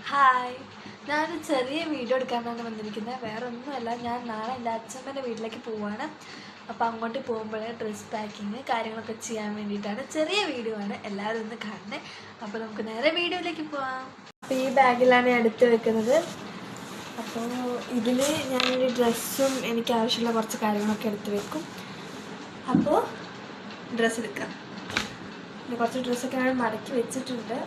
Hi, ഞാനൊരു ചെറിയ video എടുക്കാനാണ് വന്നിരിക്കുന്നത്. വേറെ ഒന്നുമല്ല, ഞാൻ നാളെ എൻ്റെ അച്ഛമ്മേൻ്റെ വീട്ടിലേക്ക് പോവുകയാണ്. അപ്പോൾ അങ്ങോട്ട് പോകുമ്പോഴേ ഡ്രസ്സ് പാക്കിങ് കാര്യങ്ങളൊക്കെ ചെയ്യാൻ വേണ്ടിയിട്ടാണ്. ചെറിയ വീഡിയോ ആണ്, എല്ലാവരും ഒന്ന് കാണണേ. അപ്പോൾ നമുക്ക് നേരെ വീഡിയോയിലേക്ക് പോവാം. അപ്പോൾ ഈ ബാഗിലാണ് ഞാൻ എടുത്ത് വെക്കുന്നത്. അപ്പോൾ ഇതിൽ ഞാനൊരു ഡ്രസ്സും എനിക്ക് ആവശ്യമുള്ള കുറച്ച് കാര്യങ്ങളൊക്കെ എടുത്ത് വെക്കും. അപ്പോൾ ഡ്രസ്സ് എടുക്കാം. പിന്നെ കുറച്ച് ഡ്രസ്സൊക്കെ ഞാൻ മടക്കി വെച്ചിട്ടുണ്ട്.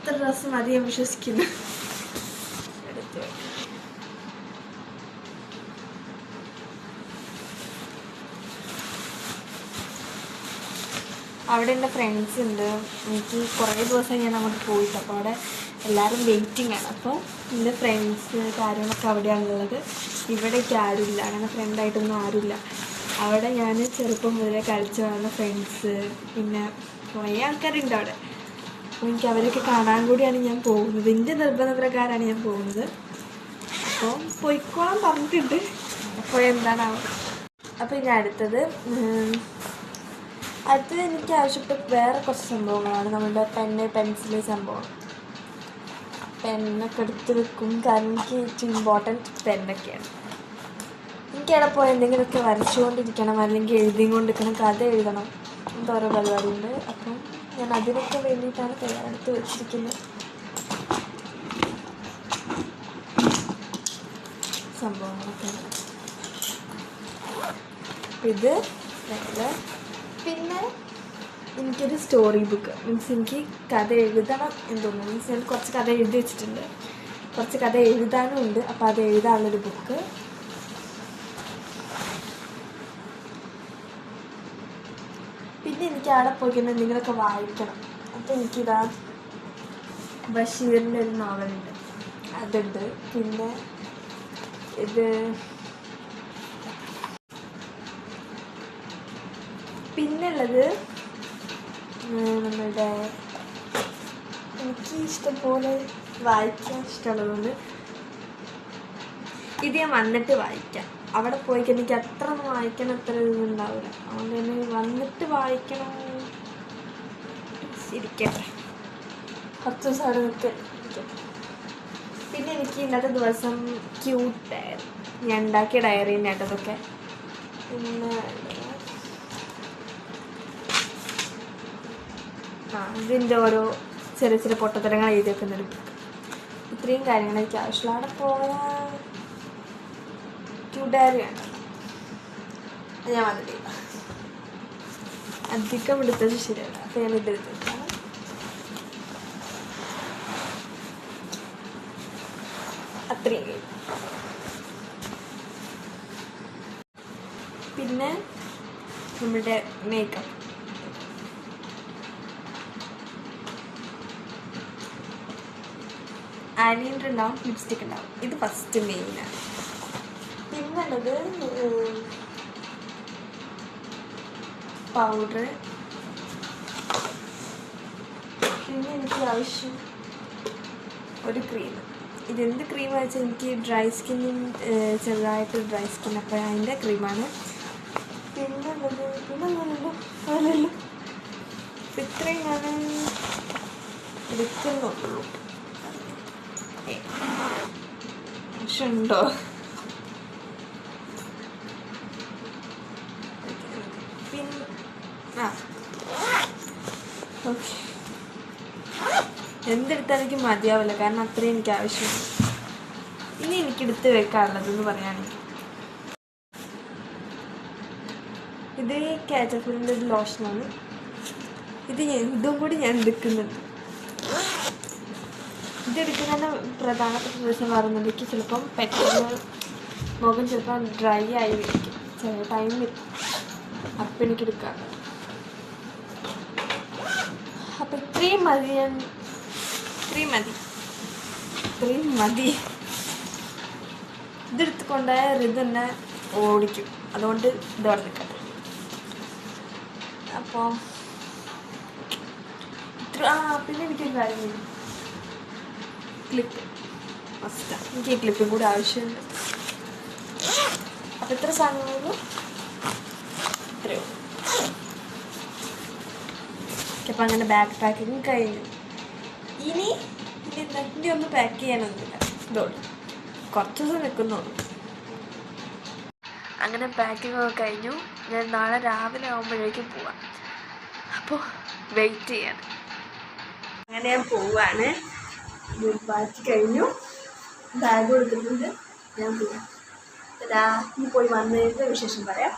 ഇത്ര ഡ്രസ്സ് മതി ഞാൻ വിശ്വസിക്കുന്നു. അവിടെ എൻ്റെ ഫ്രണ്ട്സ് ഉണ്ട്. എനിക്ക് കുറേ ദിവസം ഞാൻ അങ്ങോട്ട് പോയിട്ട്, അപ്പോൾ അവിടെ എല്ലാവരും വെയിറ്റിംഗ് ആണ്. അപ്പോൾ എൻ്റെ ഫ്രണ്ട്സ് കാര്യങ്ങളൊക്കെ അവിടെയാണുള്ളത്. ഇവിടേക്ക് ആരുമില്ല, അങ്ങനെ ഫ്രണ്ടായിട്ടൊന്നും ആരുമില്ല. അവിടെ ഞാൻ ചെറുപ്പം മുതലേ കളിച്ച് വളർന്ന ഫ്രണ്ട്സ്, പിന്നെ കുറേ ആൾക്കാരുണ്ട് അവിടെ. അപ്പോൾ എനിക്ക് അവരൊക്കെ കാണാൻ കൂടിയാണ് ഞാൻ പോകുന്നത്. എൻ്റെ നിർബന്ധപ്രകാരമാണ് ഞാൻ പോകുന്നത്. അപ്പോൾ പോയിക്കോളാൻ പറഞ്ഞിട്ടുണ്ട്. അപ്പോൾ എന്താണാവും. അപ്പോൾ ഇനി അടുത്തത് എനിക്ക് ആവശ്യപ്പെട്ട വേറെ കുറച്ച് സംഭവങ്ങളാണ്. നമ്മുടെ പെൻസില് സംഭവം. പെന്നൊക്കെ എടുത്ത് വെക്കും, കാരണം എനിക്ക് ഏറ്റവും ഇമ്പോർട്ടൻറ്റ് പെന്നൊക്കെയാണ്. എനിക്ക് അവിടെ പോയി എന്തെങ്കിലുമൊക്കെ വരച്ചുകൊണ്ടിരിക്കണം, അല്ലെങ്കിൽ എഴുതിക്കൊണ്ടിരിക്കണം, കഥ എഴുതണം, എന്താ ഓരോ പരിപാടിയുണ്ട്. അപ്പം ഞാൻ അതിനൊക്കെ വേണ്ടിയിട്ടാണ് തയ്യാറെടുത്ത് വെച്ചിരിക്കുന്നത്. സംഭവങ്ങളൊക്കെ ഇത് പിന്നെ എനിക്കൊരു സ്റ്റോറി ബുക്ക്, മീൻസ് എനിക്ക് കഥ എഴുതണം എന്ന് തോന്നുന്നു. മീൻസ് ഞാൻ കുറച്ച് കഥ എഴുതി വെച്ചിട്ടുണ്ട്, കുറച്ച് കഥ എഴുതാനും ഉണ്ട്. അപ്പോൾ അത് എഴുതാനുള്ളൊരു ബുക്ക്. പിന്നെ എനിക്ക് അവിടെ പോയിക്കുന്ന എന്തെങ്കിലുമൊക്കെ വായിക്കണം. അപ്പോൾ എനിക്കിതാ ബഷീറിൻ്റെ ഒരു നോവലുണ്ട്, അതുണ്ട്. പിന്നെ ഇത് പിന്നുള്ളത് നമ്മളുടെ എനിക്ക് ഇഷ്ടംപോലെ വായിക്കാൻ ഇഷ്ടമുള്ളതുകൊണ്ട് ഇത് ഞാൻ വന്നിട്ട് വായിക്കാം. അവിടെ പോയിക്കാൻ എനിക്ക് അത്ര ഒന്നും വായിക്കണം അത്ര ഇതൊന്നും ഉണ്ടാവില്ല. അതുകൊണ്ട് തന്നെ വന്നിട്ട് വായിക്കണം. ഇരിക്കട്ടെ, കുറച്ച് ദിവസം അവിടെ നിൽക്കട്ടെ. പിന്നെ എനിക്ക് ഇന്നത്തെ ദിവസം ക്യൂട്ട് ഡയറി, ഞാൻ ഉണ്ടാക്കിയ ഡയറീൻ്റെ അതൊക്കെ. പിന്നെ ഇതിൻ്റെ ഓരോ ചെറിയ ചെറിയ പൊട്ടത്തരങ്ങൾ എഴുതി വെക്കുന്നൊരു ബുക്ക്. ഇത്രയും കാര്യങ്ങൾ എനിക്ക് ആവശ്യമുള്ള. അവിടെ പോയാൽ ക്യൂട്ട് ഡയറി വേണ്ട, ഞാൻ വന്നിട്ടില്ല. അധികം എടുത്തത് ശരിയല്ല, അപ്പോൾ ഞാൻ ഇതെടുത്തിട്ടാണ്. അത്രയും കഴിയും. പിന്നെ നമ്മുടെ മേക്കപ്പ്, ഐലൈനർ ഉണ്ടാവും, ലിപ്സ്റ്റിക് ഉണ്ടാവും. ഇത് ഫസ്റ്റ് മെയിനാണ്. പിന്നുള്ളത് പൗഡർ. പിന്നെ എനിക്ക് ആവശ്യം ഒരു ക്രീം. ഇതെന്ത് ക്രീം വെച്ചാൽ എനിക്ക് ഡ്രൈ സ്കിന്നും ചെറുതായിട്ട് ഡ്രൈ സ്കിൻ, അപ്പോൾ അതിൻ്റെ ക്രീമാണ്. പിന്നുള്ളത് അതല്ലല്ലോ, ഇത്രയും ഞാൻ എടുക്കുന്നുള്ളൂ. ഉണ്ടോ? പിന്നെ ഓക്കെ, എന്തെടുത്താൽ എനിക്ക് മതിയാവില്ല, കാരണം അത്രയും എനിക്ക് ആവശ്യമുണ്ട്. ഇനി എനിക്കെടുത്ത് വെക്കാനുള്ളതെന്ന് പറയുകയാണെങ്കിൽ ഇത് കാറ്റഫിലിൻ്റെ ഒരു ലോഷനാണ്. ഇതും കൂടി ഞാൻ എടുക്കുന്നുണ്ട്. ഇതെടുക്കുന്നതിന് പ്രധാനപ്പെട്ട ദിവസം പറയുന്നതിലേക്ക് ചിലപ്പം പെട്ടെന്ന് മുഖം ചിലപ്പോൾ ഡ്രൈ ആയി വയ്ക്കും, ചില ടൈം വയ്ക്കും. അപ്പം എനിക്കെടുക്കാം. അപ്പം ഇത്രയും മതി. ഇതെടുത്തുകൊണ്ടായ ഇതെന്നെ ഓടിക്കും, അതുകൊണ്ട് ഇതോടെ നിൽക്കട്ടെ. അപ്പോൾ പിന്നെ എനിക്കൊരു കാര്യം, ക്ലിപ്പ് മസ്റ്റാണ്. എനിക്ക് ഈ ക്ലിപ്പും കൂടി ആവശ്യമുണ്ട്. അപ്പോൾ ഇത്ര സാധനങ്ങളും അപ്പം അങ്ങനെ ബാഗ് പാക്കിങ് കഴിഞ്ഞു. ഇനി ഒന്നും പാക്ക് ചെയ്യാനൊന്നുമില്ല. ഇതോളൂ കുറച്ച് ദിവസം നിൽക്കുന്നുള്ളൂ. അങ്ങനെ പാക്കിംഗ് ഒക്കെ കഴിഞ്ഞു. ഞാൻ നാളെ രാവിലെ ആകുമ്പോഴേക്കും പോവാം. അപ്പോൾ വെയിറ്റ് ചെയ്യാണ്. അങ്ങനെ ഞാൻ പോവാണ്. പാക്ക് കഴിഞ്ഞു, ബാഗ് കൊടുക്കുന്നുണ്ട്, ഞാൻ പോവാം. ഇനി പോയി വന്നതിൻ്റെ വിശേഷം പറയാം.